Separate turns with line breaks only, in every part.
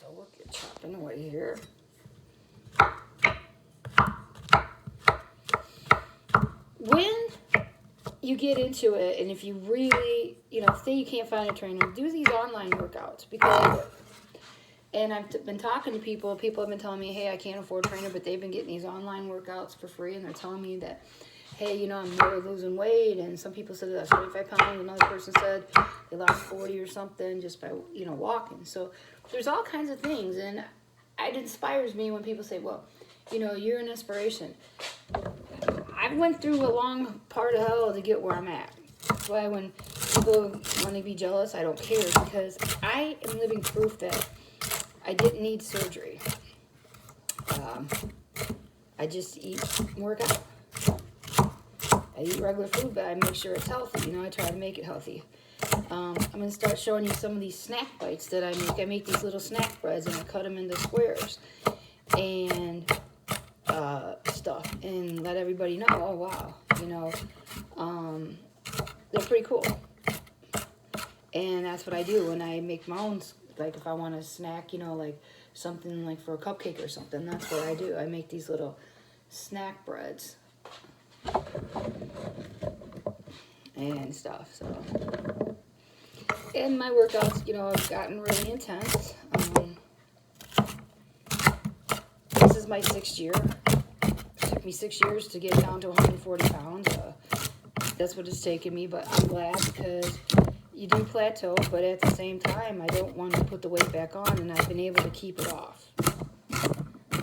So we'll get chopping away here. When you get into it, and if you really, say you can't find a trainer, do these online workouts because. And I've been talking to people. People have been telling me, hey, I can't afford a trainer, but they've been getting these online workouts for free. And they're telling me that, hey, I'm really losing weight. And some people said that's 45 pounds. Another person said they lost 40 or something just by, walking. So there's all kinds of things. And it inspires me when people say, well, you're an inspiration. I went through a long part of hell to get where I'm at. That's why when people want to be jealous, I don't care because I am living proof that I didn't need surgery. I just eat, work out. I eat regular food, but I make sure it's healthy. I try to make it healthy. I'm going to start showing you some of these snack bites that I make. I make these little snack breads, and I cut them into squares and stuff, and let everybody know, oh, wow, they're pretty cool. And that's what I do when I make my own. Like if I want a snack, like something like for a cupcake or something, that's what I do. I make these little snack breads and stuff. So, and my workouts, have gotten really intense. This is my 6th year. It took me 6 years to get down to 140 pounds. That's what it's taken me, but I'm glad because you do plateau, but at the same time, I don't want to put the weight back on, and I've been able to keep it off.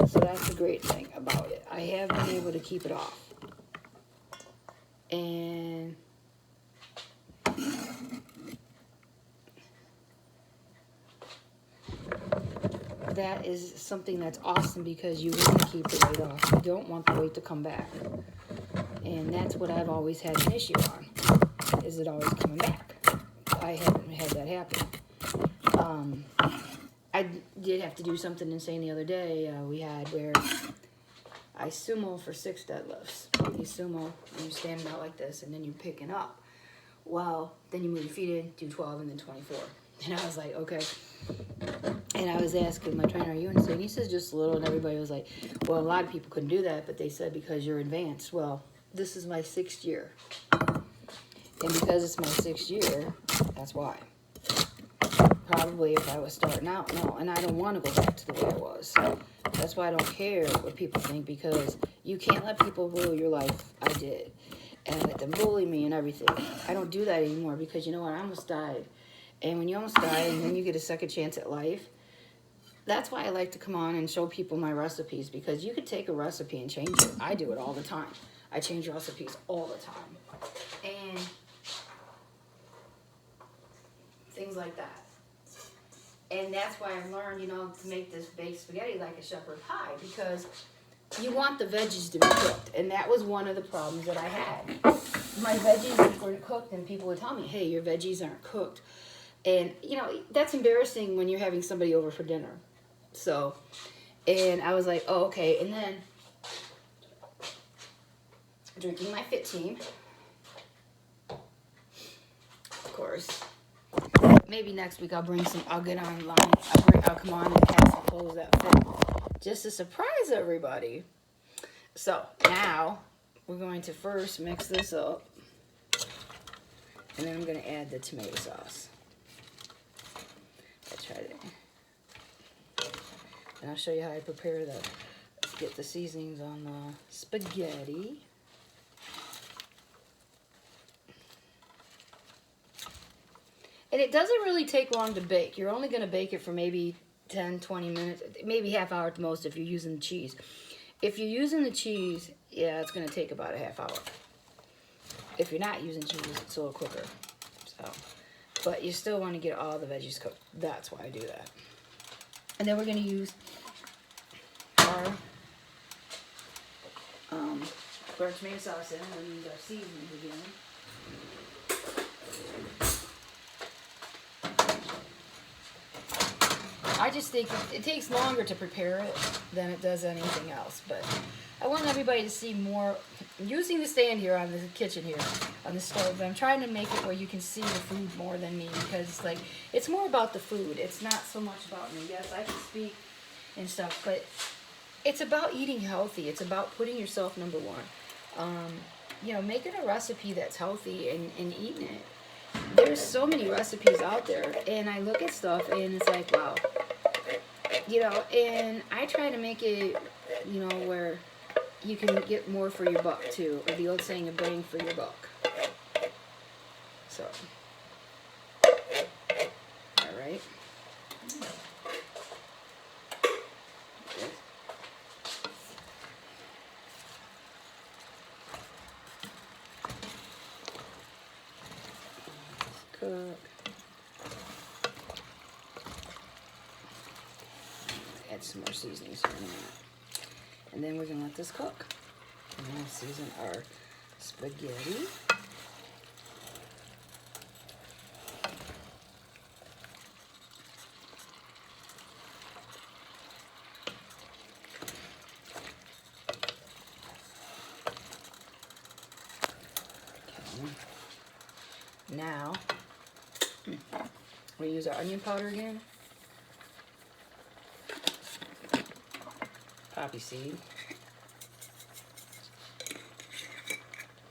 So that's the great thing about it. I have been able to keep it off. And that is something that's awesome because you want to keep the weight off. You don't want the weight to come back. And that's what I've always had an issue on, is it always coming back. I haven't had that happen. I did have to do something insane the other day. We had where I sumo for 6 deadlifts. You sumo, and you're standing out like this, and then you're picking up. Well, then you move your feet in, do 12, and then 24. And I was like, okay. And I was asking my trainer, are you insane? He says just a little, and everybody was like, well, a lot of people couldn't do that, but they said because you're advanced. Well, this is my 6th year. And because it's my 6th year, that's why. Probably if I was starting out, no. And I don't want to go back to the way I was. That's why I don't care what people think, because you can't let people rule your life. I did. And let them bully me and everything. I don't do that anymore because you know what? I almost died. And when you almost die and then you get a second chance at life, that's why I like to come on and show people my recipes, because you could take a recipe and change it. I do it all the time. I change recipes all the time. And things like that. And that's why I've learned, to make this baked spaghetti like a shepherd pie, because you want the veggies to be cooked. And that was one of the problems that I had. My veggies weren't cooked, and people would tell me, hey, your veggies aren't cooked. And, that's embarrassing when you're having somebody over for dinner. So, and I was like, oh, okay. And then drinking my Fit Team, of course. Maybe next week I'll get online. I'll come on and have some clothes that fit, just to surprise everybody. So now we're going to first mix this up, and then I'm going to add the tomato sauce. I'll try it. And I'll show you how I get the seasonings on the spaghetti. And it doesn't really take long to bake. You're only going to bake it for maybe 10, 20 minutes, maybe half hour at the most if you're using the cheese. If you're using the cheese, yeah, it's going to take about a half hour. If you're not using cheese, it's a little quicker. So, but you still want to get all the veggies cooked. That's why I do that. And then we're going to use our tomato sauce in, and we'll use our seasonings again. I just think it takes longer to prepare it than it does anything else. But I want everybody to see more. I'm using the stand here on the kitchen here. on the stove. But I'm trying to make it where you can see the food more than me, because like it's more about the food. It's not so much about me. Yes, I can speak and stuff, but it's about eating healthy. It's about putting yourself number one. You know, making a recipe that's healthy and eating it. There's so many recipes out there, and I look at stuff and it's like, wow. You know, and I try to make it, you know, where you can get more for your buck too, or the old saying of bang for your buck. So, all right. Cook. Add some more seasonings here in a minute. And then we're going to let this cook. And we'll season our spaghetti. Okay. Now, we use our onion powder again. Poppy seed.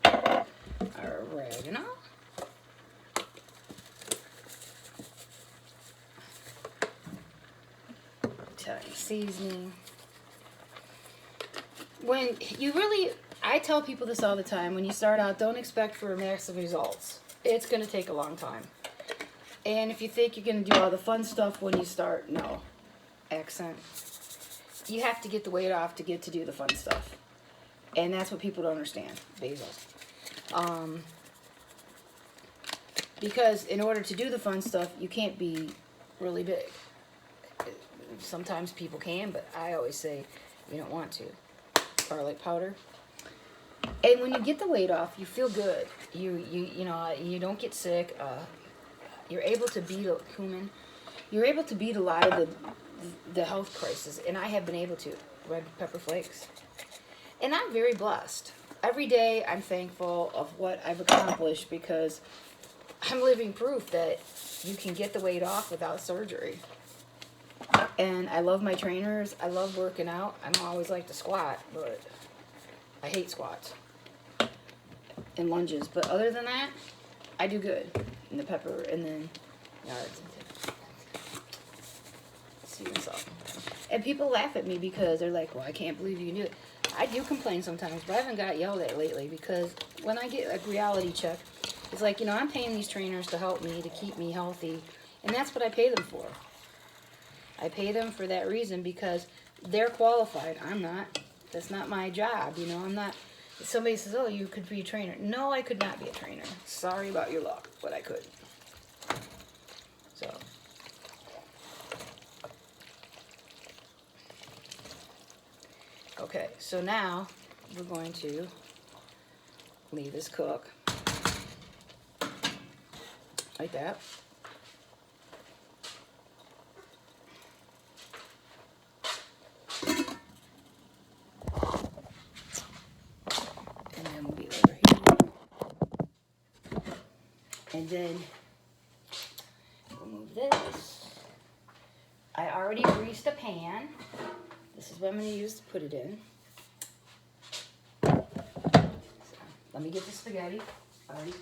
Our oregano. Italian seasoning. When you really, I tell people this all the time, when you start out, don't expect for massive results. It's going to take a long time. And if you think you're going to do all the fun stuff when you start, no. Accent. You have to get the weight off to get to do the fun stuff. And that's what people don't understand. Basil. Because in order to do the fun stuff, you can't be really big. Sometimes people can, but I always say you don't want to. Garlic powder. And when you get the weight off, you feel good. You know, you don't get sick. You're able to beat a cumin. You're able to beat a lot of the health crisis, and I have been able to. Red pepper flakes. And I'm very blessed. Every day I'm thankful of what I've accomplished, because I'm living proof that you can get the weight off without surgery. And I love my trainers. I love working out. I don't always like to squat, but I hate squats and lunges. But other than that, I do good. And the pepper, and then see what's up. And people laugh at me because they're like, well, I can't believe you can do it. I do complain sometimes, but I haven't got yelled at lately, because when I get a reality check, it's like, you know, I'm paying these trainers to help me, to keep me healthy, and that's what I pay them for. I pay them for that reason, because they're qualified. I'm not. That's not my job, you know. I'm not. If somebody says, oh, you could be a trainer. No, I could not be a trainer. Sorry about your luck, but I could. So. Okay, so now we're going to leave this cook. Like that. And then we'll be over here. And then we'll move this. I already greased a pan. This is what I'm going to use to put it in. So, let me get the spaghetti. Already.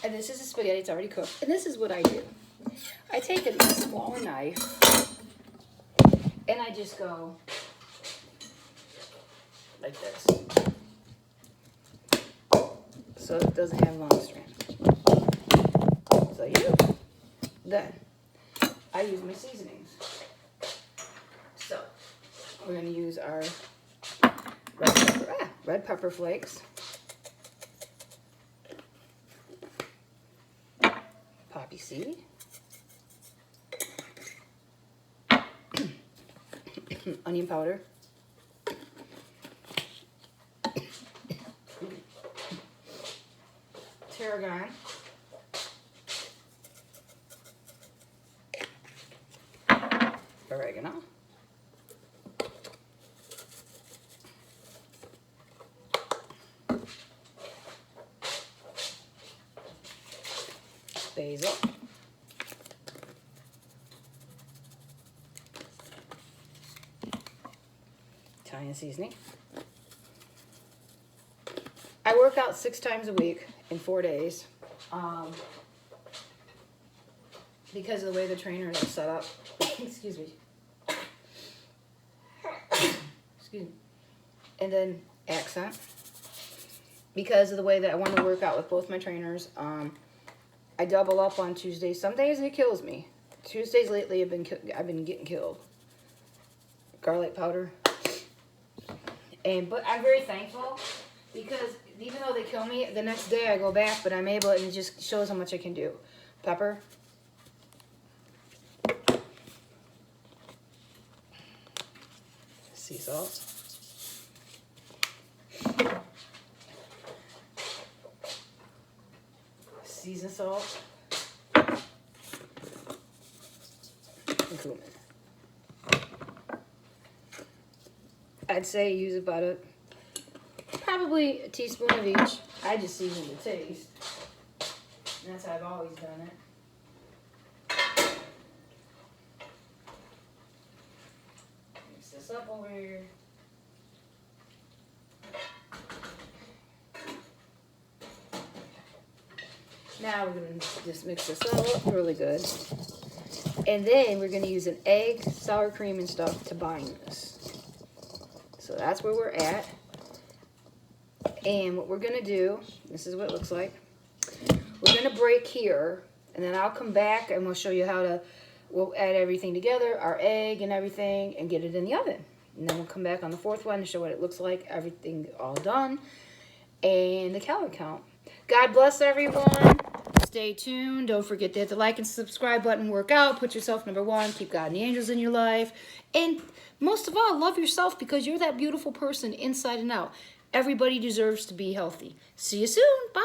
And this is the spaghetti, it's already cooked. And this is what I do. I take a smaller knife and I just go like this. So it doesn't have long strands. So then I use my seasonings. So we're going to use our red pepper flakes, poppy seed, onion powder, tarragon, oregano. Basil. Italian seasoning. I work out 6 times a week in 4 days because of the way the trainers are set up. Excuse me. Excuse me. And then accent. Because of the way that I want to work out with both my trainers, I double up on Tuesdays. Some days it kills me. Tuesdays lately I've been getting killed. Garlic powder. But I'm very thankful because even though they kill me, the next day I go back, but I'm able, and it just shows how much I can do. Pepper. Sea salt. Seasoned salt. And cumin. I'd say use about probably a teaspoon of each. I just season to taste. And that's how I've always done it. Mix this up over here. Now we're going to just mix this all up really good. And then we're going to use an egg, sour cream, and stuff to bind this. So that's where we're at. And what we're going to do, this is what it looks like. We're going to break here, and then I'll come back and we'll show you how to, we'll add everything together, our egg and everything, and get it in the oven. And then we'll come back on the 4th one to show what it looks like, everything all done, and the calorie count. God bless everyone. Stay tuned. Don't forget to hit the like and subscribe button. Work out. Put yourself number 1. Keep God and the angels in your life. And most of all, love yourself because you're that beautiful person inside and out. Everybody deserves to be healthy. See you soon. Bye.